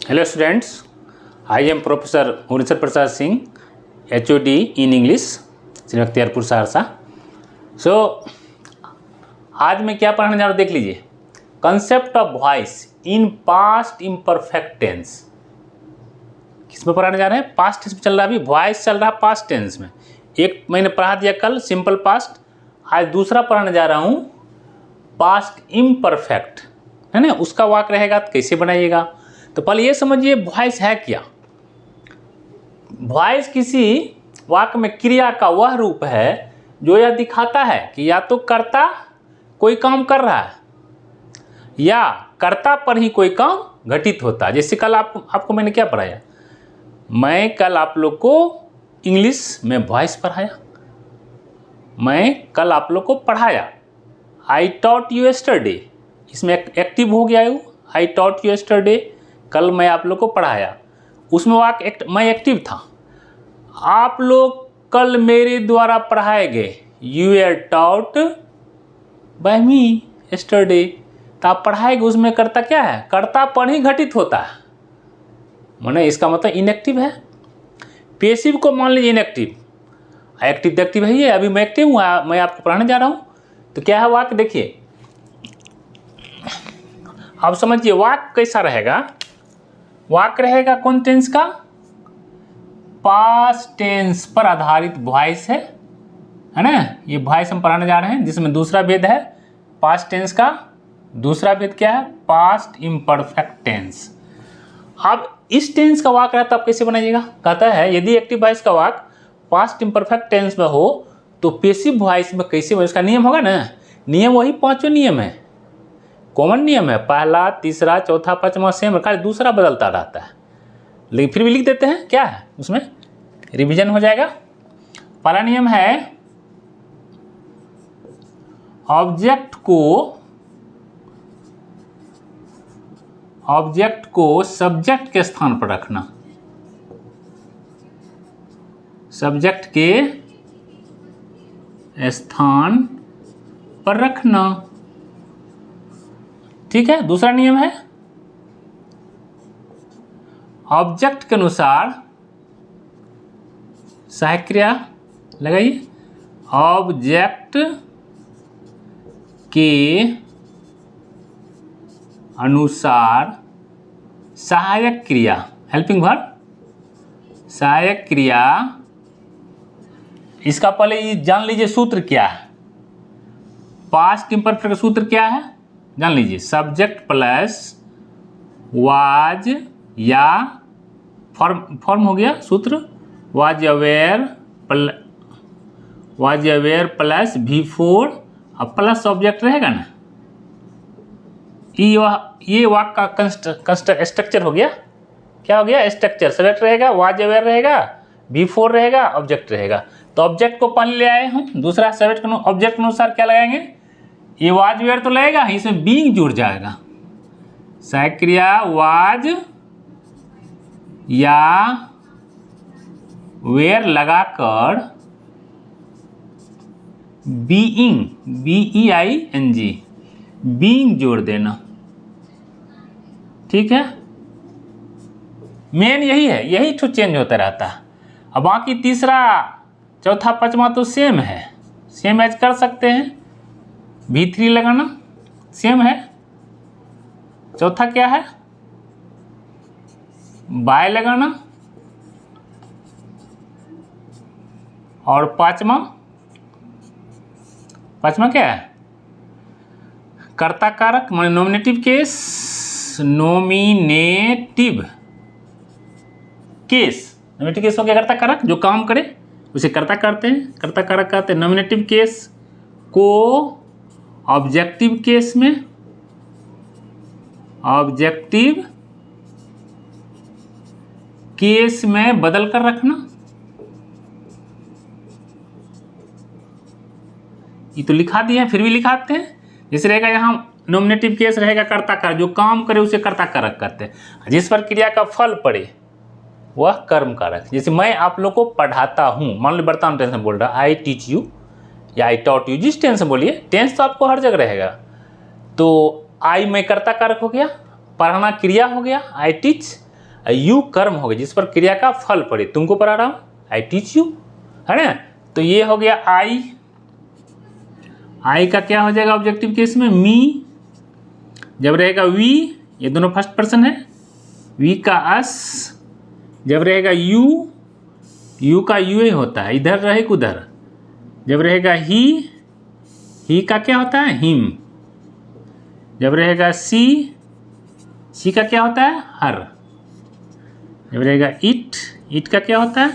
Hello students, I am Professor Munisar Prasad Singh, HOD in English, Shri Akhtiyarpur Saharsa. सो आज मैं क्या पढ़ाने जा रहा हूँ देख लीजिए। Concept of voice in past imperfect tense. किस में पढ़ाने जा रहे हैं? पास्ट टेंस में चल रहा है, अभी वॉइस चल रहा है पास्ट टेंस में। एक मैंने पढ़ा दिया कल सिंपल पास्ट, आज दूसरा पढ़ाने जा रहा हूँ पास्ट इम्परफेक्ट, है ना। उसका वाक्य रहेगा तो कैसे बनाइएगा। तो पहले ये समझिए वॉइस है क्या। वॉइस किसी वाक्य में क्रिया का वह रूप है जो यह दिखाता है कि या तो कर्ता कोई काम कर रहा है या कर्ता पर ही कोई काम घटित होता है। जैसे कल आपको मैंने क्या पढ़ाया, मैं कल आप लोग को इंग्लिश में वॉइस पढ़ाया, मैं कल आप लोग को पढ़ाया आई टॉट यू यस्टरडे। इसमें एक्टिव हो गया है, आई टॉट यू यस्टरडे। कल मैं आप लोग को पढ़ाया, उसमें वाक्य मैं एक्टिव था। आप लोग कल मेरे द्वारा पढ़ाए गए, you are taught by me yesterday. तो आप पढ़ाए गए, उसमें कर्ता क्या है? कर्ता पर ही घटित होता है, माने इसका मतलब इनएक्टिव है। पेसिव को मान लीजिए इनएक्टिव, एक्टिव तो एक्टिव है ये। अभी मैं एक्टिव हूँ, मैं आपको पढ़ाने जा रहा हूँ। तो क्या है वाक्य, देखिए अब समझिए वाक्य कैसा रहेगा। वाक्य रहेगा कौन टेंस का? पास्ट टेंस पर आधारित वॉइस है ना। ये वॉइस हम पढ़ाने जा रहे हैं जिसमें दूसरा भेद है पास्ट टेंस का। दूसरा भेद क्या है? Past imperfect tense. अब इस टेंस का वाक्य रहता, आप कैसे बनाइएगा? कहता है यदि एक्टिव वॉइस का वाक्य पास्ट इम्परफेक्ट टेंस में हो तो पेसिव वॉइस में कैसे बने? इसका नियम होगा ना। नियम वही पांचों नियम है, कॉमन नियम है। पहला, तीसरा, चौथा, पांचवा सेम, खाली दूसरा बदलता रहता है। लेकिन फिर भी लिख देते हैं, क्या है उसमें रिवीजन हो जाएगा। पहला नियम है ऑब्जेक्ट को सब्जेक्ट के स्थान पर रखना। सब्जेक्ट के स्थान पर रखना, ठीक है। दूसरा नियम है ऑब्जेक्ट के अनुसार सहायक क्रिया लगाइए। ऑब्जेक्ट के अनुसार सहायक क्रिया, हेल्पिंग वर्ब, सहायक क्रिया। इसका पहले ये जान लीजिए सूत्र क्या है। पास्ट इम्परफेक्ट का सूत्र क्या है जान लीजिए। सब्जेक्ट प्लस वाज या फॉर्म हो गया सूत्र, वाज अवेयर प्लस V4 अब प्लस ऑब्जेक्ट रहेगा ना। ये वाक्य का स्ट्रक्चर हो गया। क्या हो गया? स्ट्रक्चर। सब्जेक्ट रहेगा, वाज अवेयर रहेगा, V4 रहेगा, ऑब्जेक्ट रहेगा। तो ऑब्जेक्ट को पहले ले आए हम, दूसरा सब्जेक्ट को ऑब्जेक्ट के अनुसार क्या लगाएंगे? ये वाज वेयर तो लगेगा, इसमें बीइंग जुड़ जाएगा। सहायक क्रिया वाज या वेयर लगाकर बीइंग, BEING, बीइंग जोड़ देना, ठीक है। मेन यही है, यही तो चेंज होता रहता है। अब बाकी तीसरा, चौथा, पांचवा तो सेम है, सेम एज कर सकते हैं। V3 लगाना सेम है। चौथा क्या है? बाय लगाना। और पांचवा क्या है? कर्ता कारक, माने नॉमिनेटिव केस। नॉमिनेटिव केस हो गया कर्ता कारक, जो काम करे उसे कर्ता करते हैं, कर्ता कारक कहते हैं। नॉमिनेटिव केस को ऑब्जेक्टिव केस में, ऑब्जेक्टिव केस में बदल कर रखना। ये तो लिखा दिया है, फिर भी लिखाते हैं। जैसे रहेगा यहाँ नॉमिनेटिव केस रहेगा कर्ता कारक, जो काम करे उसे कर्ता कारक कहते हैं। जिस पर क्रिया का फल पड़े वह कर्म कारक। जैसे मैं आप लोग को पढ़ाता हूँ, मान लो वर्तमान टेंस में बोल रहा, आई टीच यू या आई टॉट यू, जिस टेंस में बोलिए, टेंस तो आपको हर जगह रहेगा। तो आई मैं कर्ता कारक हो गया, पढ़ाना क्रिया हो गया, आई टीच, यू कर्म हो गया जिस पर क्रिया का फल पड़े, तुमको पढ़ा रहा हूँ, आई टीच यू, है ना। तो ये हो गया आई का क्या हो जाएगा ऑब्जेक्टिव केस में, मी। जब रहेगा वी, ये दोनों फर्स्ट पर्सन है, वी का अस। जब रहेगा यू का यू ही होता है, इधर रहे उधर। जब रहेगा ही का क्या होता है, हिम। जब रहेगा सी का क्या होता है, हर। जब रहेगा इट का क्या होता है,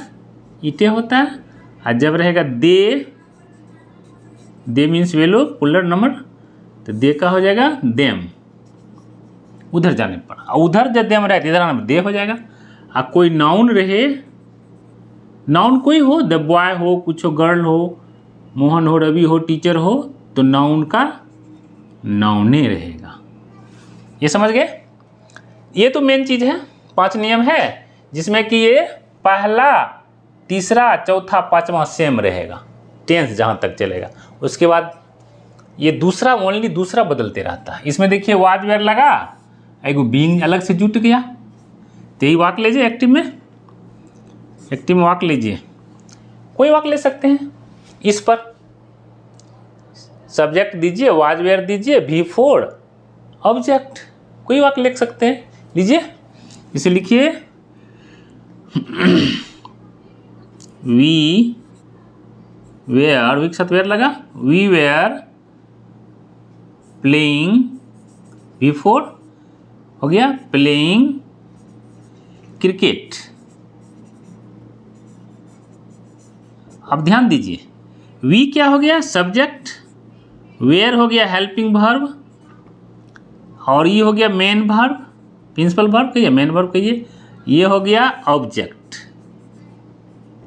इटे होता है। और जब रहेगा दे मीन्स वे लोग, पुलर नंबर, तो दे का हो जाएगा देम, उधर जाने पर। उधर जब देम रहे इधर आने पर दे हो जाएगा। और कोई नाउन रहे, नाउन कोई हो, द बॉय हो, कुछ हो, गर्ल हो, मोहन हो, रवि हो, टीचर हो, तो नाउन का नाउने रहेगा। ये समझ गए। ये तो मेन चीज़ है, 5 नियम है जिसमें कि ये पहला, तीसरा, चौथा, पांचवा सेम रहेगा, टेंस जहाँ तक चलेगा। उसके बाद ये दूसरा, ओनली दूसरा बदलते रहता है। इसमें देखिए वाज वेयर लगा, एगो बीइंग अलग से जुट गया, तो यही वाक लीजिए एक्टिव में वाक लीजिए, कोई वाक ले सकते हैं। इस पर सब्जेक्ट दीजिए, वाज वेयर दीजिए, V4 ऑब्जेक्ट, कोई वाक लिख सकते हैं। लीजिए, इसे लिखिए वी वेयर, वी के साथ वेयर लगा, वी वेयर प्लेइंग, V4 हो गया, प्लेइंग क्रिकेट। अब ध्यान दीजिए, वी क्या हो गया, सब्जेक्ट, वेयर हो गया हेल्पिंग वर्ब, और ये हो गया मेन वर्ब, प्रिंसिपल वर्ब कहिए, मेन वर्ब कहिए, ये हो गया ऑब्जेक्ट।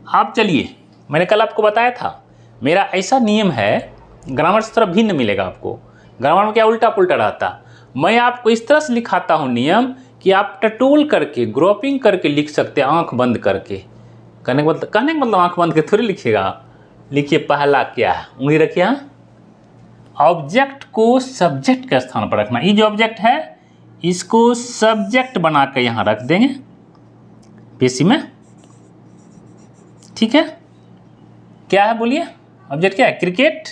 आप चलिए, मैंने कल आपको बताया था मेरा ऐसा नियम है, ग्रामर से थोड़ा भिन्न मिलेगा आपको। ग्रामर में क्या उल्टा पुल्टा रहता, मैं आपको इस तरह से लिखाता हूँ नियम कि आप टटोल करके, ग्रुपिंग करके लिख सकते हैं, आंख बंद करके। कहने का मतलब आंख बंद करके थोड़ी लिखिएगा। लिखिए पहला क्या है, उंगली रखिए, हाँ, ऑब्जेक्ट को सब्जेक्ट के स्थान पर रखना। ये जो ऑब्जेक्ट है इसको सब्जेक्ट बना के यहाँ रख देंगे पेशी में, ठीक है। क्या है बोलिए, ऑब्जेक्ट क्या है, क्रिकेट।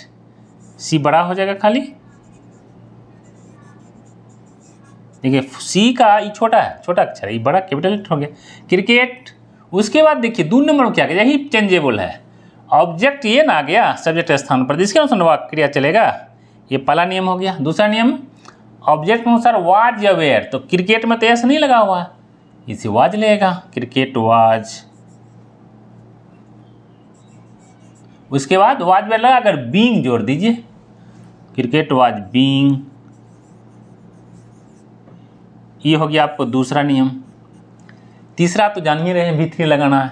सी बड़ा हो जाएगा खाली, देखिए सी का ये छोटा है, छोटा अक्षर, ये बड़ा कैपिटल लेटर हो गया, क्रिकेट। उसके बाद देखिए 2 नंबर में क्या गया, यही चेंजेबल है, ऑब्जेक्ट ये ना आ गया सब्जेक्ट स्थान पर, जिसके अनुसार वाक्य क्रिया चलेगा। ये पहला नियम हो गया। दूसरा नियम, ऑब्जेक्ट के अनुसार वाज या वेयर, तो क्रिकेट में तो ऐसा नहीं लगा हुआ है, इसे वाज लेगा, क्रिकेट वाज। उसके बाद वाज वेयर लगा, अगर बीइंग जोड़ दीजिए, क्रिकेट वाज बीइंग। ये हो गया आपको दूसरा नियम। तीसरा तो जान ही रहे हैं, V3 लगाना है,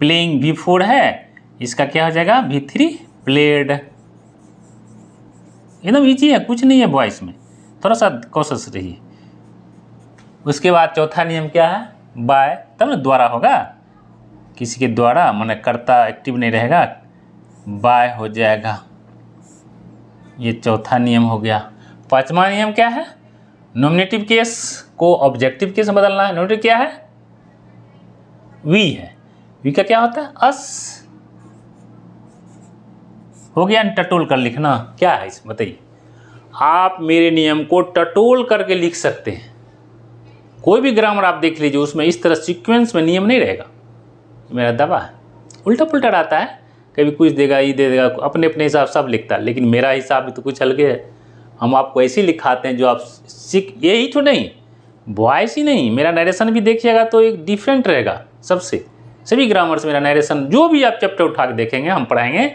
प्लेइंग V4 है, इसका क्या हो जाएगा, V3 प्लेड। एकदम ईजी है, कुछ नहीं है वॉइस में, थोड़ा सा कोशिश रहिए। उसके बाद चौथा नियम क्या है, बाय, तब ना द्वारा होगा, किसी के द्वारा, माने कर्ता एक्टिव नहीं रहेगा, बाय हो जाएगा। ये चौथा नियम हो गया। पांचवा नियम क्या है, नॉमिनेटिव केस को ऑब्जेक्टिव केस में बदलना है। नॉमिनेटिव क्या है, वी है, वी का क्या होता है, अस हो गया। टटोल कर लिखना क्या है इसमें बताइए। आप मेरे नियम को टटोल करके लिख सकते हैं, कोई भी ग्रामर आप देख लीजिए, उसमें इस तरह सीक्वेंस में नियम नहीं रहेगा, मेरा दवा है। उल्टा पुल्टा रहता है, कभी कुछ देगा, ये दे देगा, अपने अपने हिसाब सब लिखता है, लेकिन मेरा हिसाब भी तो कुछ अलग है। हम आपको ऐसे ही लिखाते हैं जो आप सीख, यही तो नहीं, वॉइस ही नहीं, मेरा नरेशन भी देखिएगा तो एक डिफरेंट रहेगा सबसे, सभी ग्रामर से मेरा नरेशन, जो भी आप चैप्टर उठा के देखेंगे हम पढ़ाएंगे,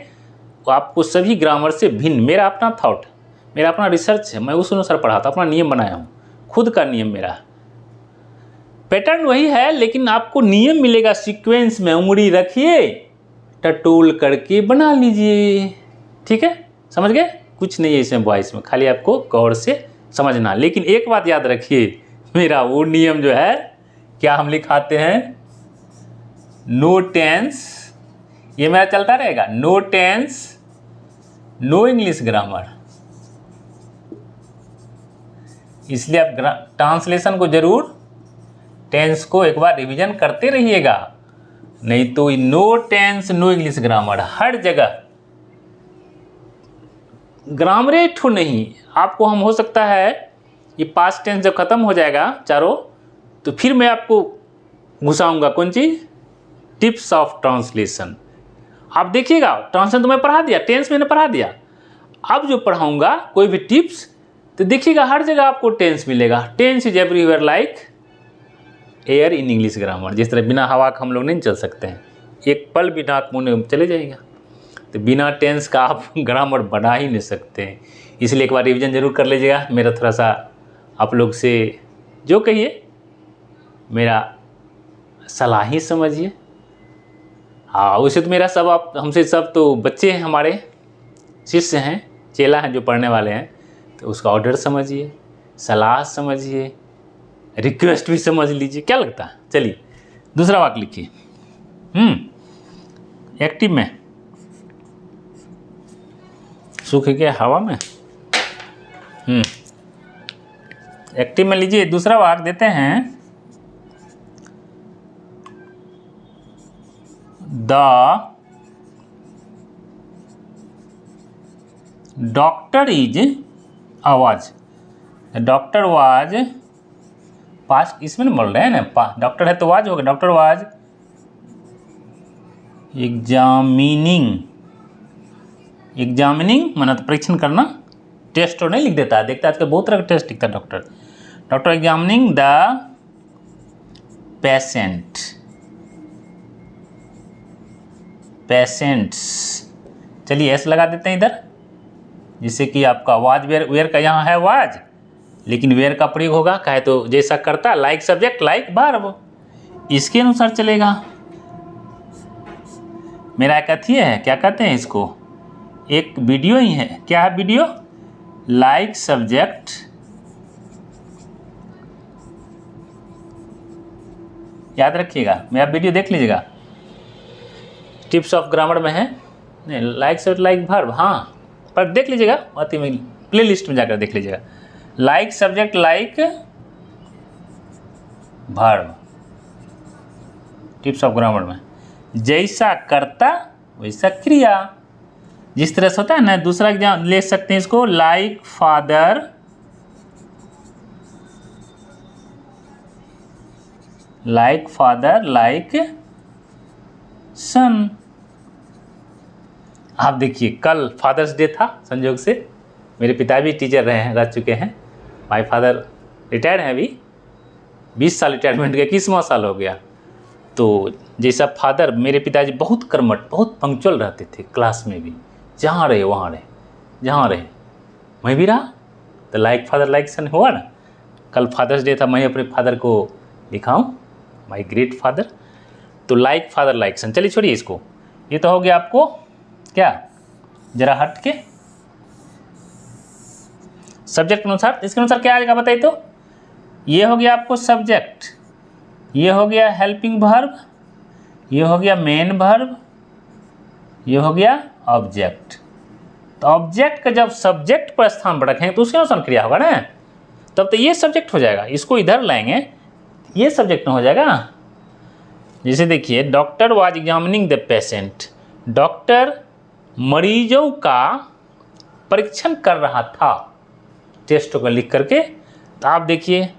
तो आपको सभी ग्रामर से भिन्न, मेरा अपना थॉट, मेरा अपना रिसर्च है, मैं उस अनुसार पढ़ाता, अपना नियम बनाया हूँ, खुद का नियम मेरा। पैटर्न वही है, लेकिन आपको नियम मिलेगा सीक्वेंस में, उंगली रखिए, टटोल करके बना लीजिए, ठीक है, समझ गए। कुछ नहीं है इसमें वॉइस में, खाली आपको गौर से समझना। लेकिन एक बात याद रखिए, मेरा वो नियम जो है, क्या हम लिखाते हैं, नो टेंस, ये मेरा चलता रहेगा, no tense no English grammar. इसलिए आप ट्रांसलेशन को जरूर, टेंस को एक बार रिवीजन करते रहिएगा, नहीं तो no tense no English grammar. हर जगह ग्रामर ठो नहीं, आपको हम हो सकता है ये पास्ट टेंस जब खत्म हो जाएगा चारों, तो फिर मैं आपको घुसाऊंगा कौन चीज़, टिप्स ऑफ ट्रांसलेशन। आप देखिएगा, ट्रांसलेशन तो मैं पढ़ा दिया, टेंस मैंने पढ़ा दिया, अब जो पढ़ाऊंगा कोई भी टिप्स, तो देखिएगा हर जगह आपको टेंस मिलेगा। Tense is everywhere like air in English grammar. जिस तरह बिना हवा का हम लोग नहीं चल सकते हैं, एक पल भी नाक मुंह चले जाएगा, तो बिना टेंस का आप ग्रामर बना ही नहीं सकते हैं। इसलिए एक बार रिवीजन जरूर कर लीजिएगा। मेरा थोड़ा सा आप लोग से जो कहिए मेरा सलाह ही समझिए। हाँ, वैसे तो मेरा सब, आप हमसे सब तो बच्चे हैं, हमारे शिष्य हैं, चेला हैं जो पढ़ने वाले हैं, तो उसका ऑर्डर समझिए, सलाह समझिए, रिक्वेस्ट भी समझ लीजिए। क्या लगता है? चलिए दूसरा वाक्य लिखिए। एक्टिव में सूख के हवा में, एक्टिव में लीजिए। दूसरा वाक्य देते हैं, द डॉक्टर इज आवाज, डॉक्टर वाज पास्ट, इसमें नहीं बोल रहे हैं ना, डॉक्टर है तो वाज होगा। डॉक्टर वाज एग्जामिनिंग माना तो परीक्षण करना, टेस्ट तो नहीं लिख देता है, देखता है आजकल बहुत तरह का टेस्ट लिखता है डॉक्टर एग्जामिनिंग द पेशेंट्स। चलिए एस लगा देते हैं इधर, जिससे कि आपका वाज वेयर का यहाँ है वाज, लेकिन वेयर का प्रयोग होगा कहे तो जैसा करता, लाइक सब्जेक्ट लाइक वर्ब, इसके अनुसार चलेगा। मेरा एक अथी है, क्या कहते हैं इसको, एक वीडियो ही है। क्या है वीडियो? लाइक सब्जेक्ट याद रखिएगा, मेरा वीडियो देख लीजिएगा, टिप्स ऑफ ग्रामर में है, नहीं लाइक सब्जेक्ट लाइक वर्ब, हाँ पर देख लीजिएगा, अति में प्ले लिस्ट में जाकर देख लीजिएगा। Like subject like verb, tips of grammar में जैसा करता वैसा क्रिया, जिस तरह से होता है ना। दूसरा एग्जाम ले सकते हैं इसको, लाइक फादर लाइक सन। आप देखिए कल फादर्स डे था, संयोग से मेरे पिता भी टीचर रह चुके हैं। माय फादर रिटायर्ड हैं अभी, 20 साल रिटायरमेंट के 21वां साल हो गया। तो जैसा फादर, मेरे पिताजी बहुत कर्मठ, बहुत पंक्चुअल रहते थे, क्लास में भी जहाँ रहे वहाँ रहे, जहाँ रहे मैं भी रहा, तो लाइक फादर लाइक सन हुआ ना। कल फादर्स डे था, मैं अपने फादर को दिखाऊं, माय ग्रेट फादर। तो लाइक फादर लाइक सन। चलिए छोड़िए इसको, ये तो हो गया आपको क्या, जरा हट के सब्जेक्ट के अनुसार। इसके अनुसार क्या आएगा बताइए तो, ये हो गया आपको सब्जेक्ट, ये हो गया हेल्पिंग वर्ब, ये हो गया मेन वर्ब, ये हो गया ऑब्जेक्ट। तो ऑब्जेक्ट का जब सब्जेक्ट पर स्थान पर रखेंगे तो उसके अनुसार क्रिया होगा ना, तब तो ये सब्जेक्ट हो जाएगा। इसको इधर लाएंगे, ये सब्जेक्ट में हो जाएगा। जैसे देखिए, doctor was examining the patient, doctor मरीजों का परीक्षण कर रहा था, टेस्ट को लिख करके। तो आप देखिए,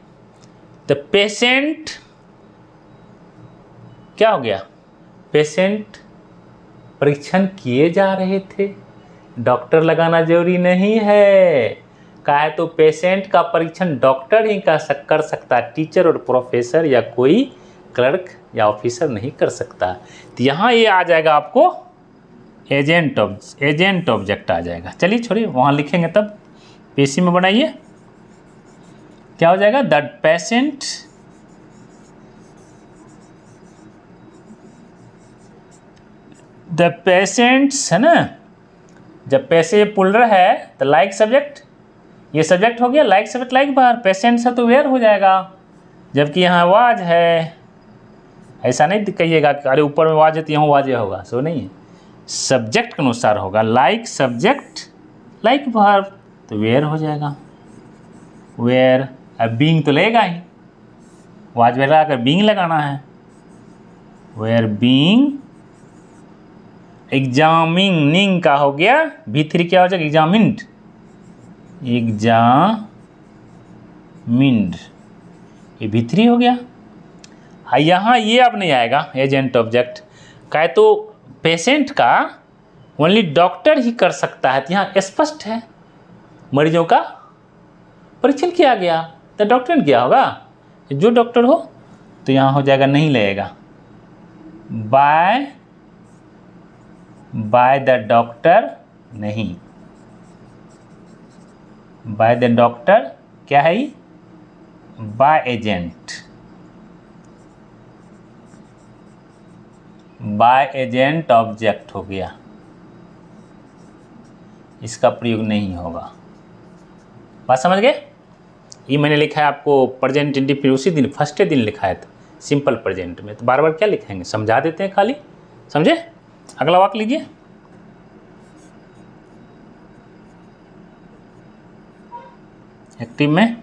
द पेशेंट क्या हो गया, पेशेंट परीक्षण किए जा रहे थे, डॉक्टर लगाना जरूरी नहीं है। कहा तो पेशेंट का परीक्षण डॉक्टर ही कर सकता, टीचर और प्रोफेसर या कोई क्लर्क या ऑफिसर नहीं कर सकता। तो यहाँ ये आ जाएगा आपको एजेंट ऑब्जेक्ट आ जाएगा। चलिए छोड़िए, वहाँ लिखेंगे तब, पेशी में बनाइए। क्या हो जाएगा, द पेशेंट पेशेंट्स है ना। जब पैसे पुलर है तो लाइक सब्जेक्ट, ये सब्जेक्ट हो गया, लाइक सब्जेक्ट लाइक बार, पेशेंट्स है तो वेयर हो जाएगा। जबकि यहाँ वाज है, ऐसा नहीं कहिएगा कि अरे ऊपर में वाज है तो यहाँ वाजे होगा, सो नहीं है, सब्जेक्ट के अनुसार होगा। लाइक सब्जेक्ट लाइक वर्ब तो वेयर हो जाएगा, वेयर। अब बीइंग तो लेगा ही, वाज वेयर लगाकर बीइंग लगाना है, वेयर बीइंग एग्जामिनिंग का हो गया, V3 क्या हो जाएगा, एग्जामिन्ड, एग्जामिन्ड, ये V3 हो गया। यहाँ ये अब नहीं आएगा एजेंट ऑब्जेक्ट का, तो पेशेंट का ओनली डॉक्टर ही कर सकता है, तो यहाँ स्पष्ट है मरीजों का परीक्षण किया गया, तो डॉक्टर ने किया होगा, जो डॉक्टर हो, तो यहाँ हो जाएगा नहीं लगेगा, बाय द डॉक्टर नहीं, बाय द डॉक्टर क्या है, by agent, by agent object हो गया, इसका प्रयोग नहीं होगा। बात समझ गए? ये मैंने लिखा है आपको प्रेजेंट इंडिफिनिट, उसी दिन फर्स्ट दिन लिखा है, सिंपल प्रेजेंट में, तो बार बार क्या लिखेंगे, समझा देते हैं खाली, समझे? अगला वाक्य लीजिए, एक्टिव में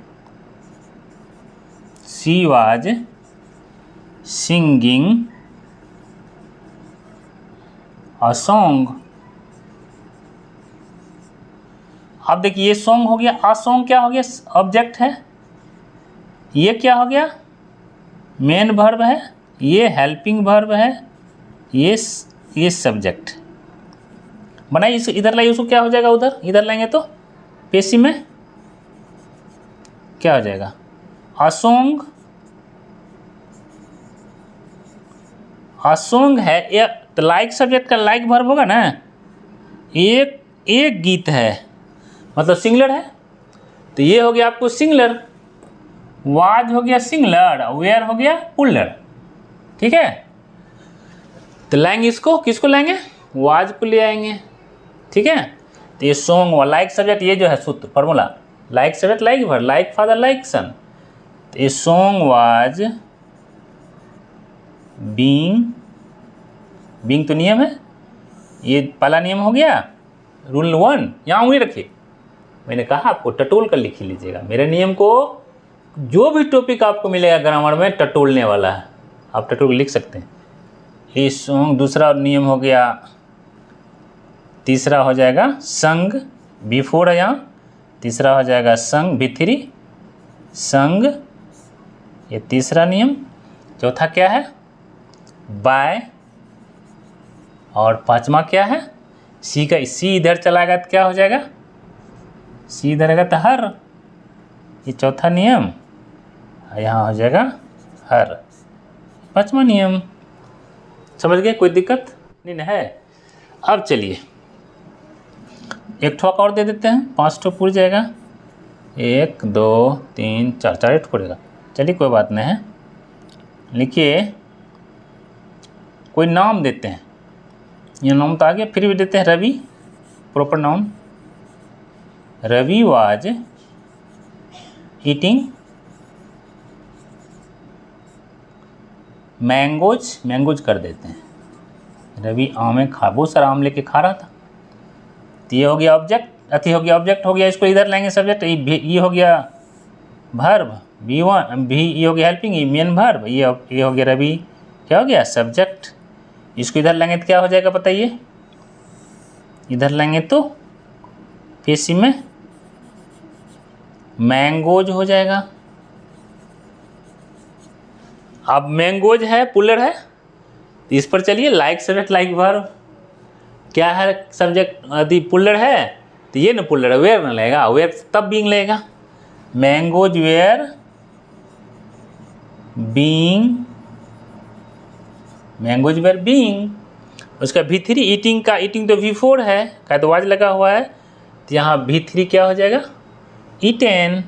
she was singing a song. अब देखिए ये सॉन्ग हो गया, आ सॉन्ग क्या हो गया, ऑब्जेक्ट है, ये क्या हो गया, मेन वर्ब है, ये हेल्पिंग वर्ब है, ये सब्जेक्ट बनाइए, इसको इधर लाइए, उसको क्या हो जाएगा, उधर इधर लाएंगे तो पेशी में क्या हो जाएगा, आ सॉन्ग, आ सॉन्ग है, ये तो लाइक सब्जेक्ट का लाइक वर्ब होगा ना, एक गीत है मतलब सिंगुलर है, तो ये हो गया आपको सिंगुलर, वाज हो गया सिंगुलर, वेयर हो गया पुलर, ठीक है। तो लाएंगे इसको, किसको लाएंगे, वाज को ले आएंगे, ठीक है। तो ये सॉन्ग और लाइक सब्जेक्ट, ये जो है सूत्र formula, like subject like verb, like father like son, तो ये सॉन्ग वाज बीइंग तो नियम है, ये पहला नियम हो गया, रूल 1, यहाँ उंगली रखिए, मैंने कहा आपको टटोल कर लिख लीजिएगा, मेरे नियम को जो भी टॉपिक आपको मिलेगा ग्रामर में टटोलने वाला है, आप टटोल लिख सकते हैं। ये सॉन्ग, दूसरा नियम हो गया, तीसरा हो जाएगा संग, B4 है यहाँ, तीसरा हो जाएगा संग, B3 संग, ये तीसरा नियम, चौथा क्या है बाय, और पांचवा क्या है सी का, सी इधर चला गया तो क्या हो जाएगा, सी इधर आएगा तो हर, ये चौथा नियम, यहाँ हो जाएगा हर, पांचवा नियम, समझ गए, कोई दिक्कत नहीं ना है। अब चलिए एक ठोक और दे देते हैं, 5 ठोक पूरी जाएगा, 1 2 3 4, 4 ठोक पड़ेगा, चलिए कोई बात नहीं है। लिखिए, कोई नाम देते हैं, ये नाम तो आ गया, फिर भी देते हैं Ravi, proper noun, Ravi was eating mangoes, mangoes कर देते हैं, रवि आम खा, बहुत सारा आम लेके खा रहा था, तो ये हो गया ऑब्जेक्ट, अति हो गया ऑब्जेक्ट हो गया, इसको इधर लाएंगे सब्जेक्ट, ये हो गया वर्ब, B1 भी, ये हो गया हेल्पिंग, ये मेन वर्ब, ये हो गया रवि क्या हो गया सब्जेक्ट, इसको इधर लाएंगे तो क्या हो जाएगा बताइए, इधर लाएंगे तो पेशी में मैंगोज हो जाएगा। अब मैंगोज है पुलर है, तो इस पर चलिए, लाइक सब्जेक्ट लाइक वर्ब, क्या है सब्जेक्ट, यदि पुलर है तो ये ना पुलर है, वेयर ना लगेगा, वेयर तब बीइंग लगेगा, mangoes were being, mangoes were being, उसका V3 ईटिंग का, ईटिंग तो V4 है का, तो वाज लगा हुआ है, तो यहाँ V3 क्या हो जाएगा ईटेन।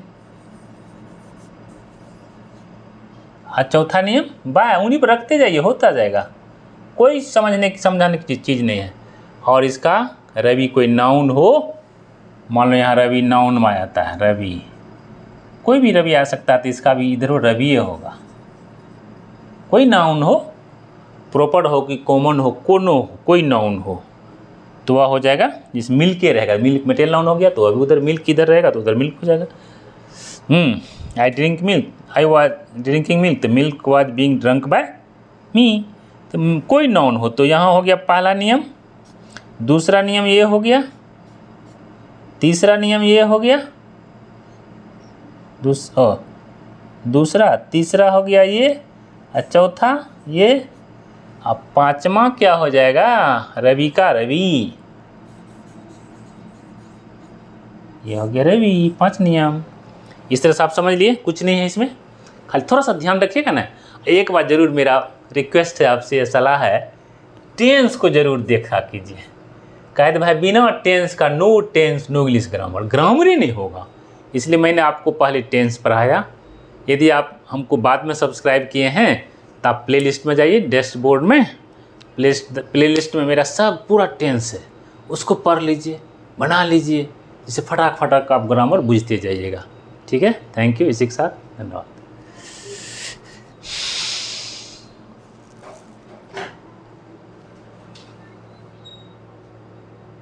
चौथा नियम बाय, उन्हीं पर रखते जाइए, होता जाएगा, कोई समझाने की चीज़ नहीं है। और इसका रवि कोई नाउन हो, मान लो यहाँ रवि नाउन में आता है, रवि कोई भी रवि आ सकता है, तो इसका भी इधर रवि होगा, कोई नाउन हो, प्रॉपर हो कि कॉमन हो, कोनो हो, कोई नाउन हो, तो वह हो जाएगा, जिस मिल्क के रहेगा, मिल्क मेटेरियल नाउन हो गया, तो अभी उधर मिल्क इधर रहेगा तो उधर मिल्क हो जाएगा। I drink milk, I was drinking milk, the milk was being drunk by me. तो कोई नाउन हो तो यहाँ हो गया पहला नियम, दूसरा नियम ये हो गया, तीसरा नियम ये हो गया, दूसरा तीसरा हो गया ये, और चौथा ये, अब पांचवा क्या हो जाएगा, रवि का रवि, ये हो गया रवि। 5 नियम इस तरह से आप समझ लिए, कुछ नहीं है इसमें, खाली थोड़ा सा ध्यान रखिएगा ना। एक बार ज़रूर मेरा रिक्वेस्ट है आपसे, सलाह है, टेंस को ज़रूर देखा कीजिए। कहते भाई बिना टेंस का no tense no English grammar, grammar ही नहीं होगा, इसलिए मैंने आपको पहले टेंस पढ़ाया। यदि आप हमको बाद में सब्सक्राइब किए हैं तो आप प्लेलिस्ट में जाइए, डैशबोर्ड में प्लेलिस्ट में मेरा सब पूरा टेंस है, उसको पढ़ लीजिए, बना लीजिए, जिससे फटाक फटाक आप ग्रामर बुझते जाइएगा। ठीक है, थैंक यू, इसी के साथ धन्यवाद।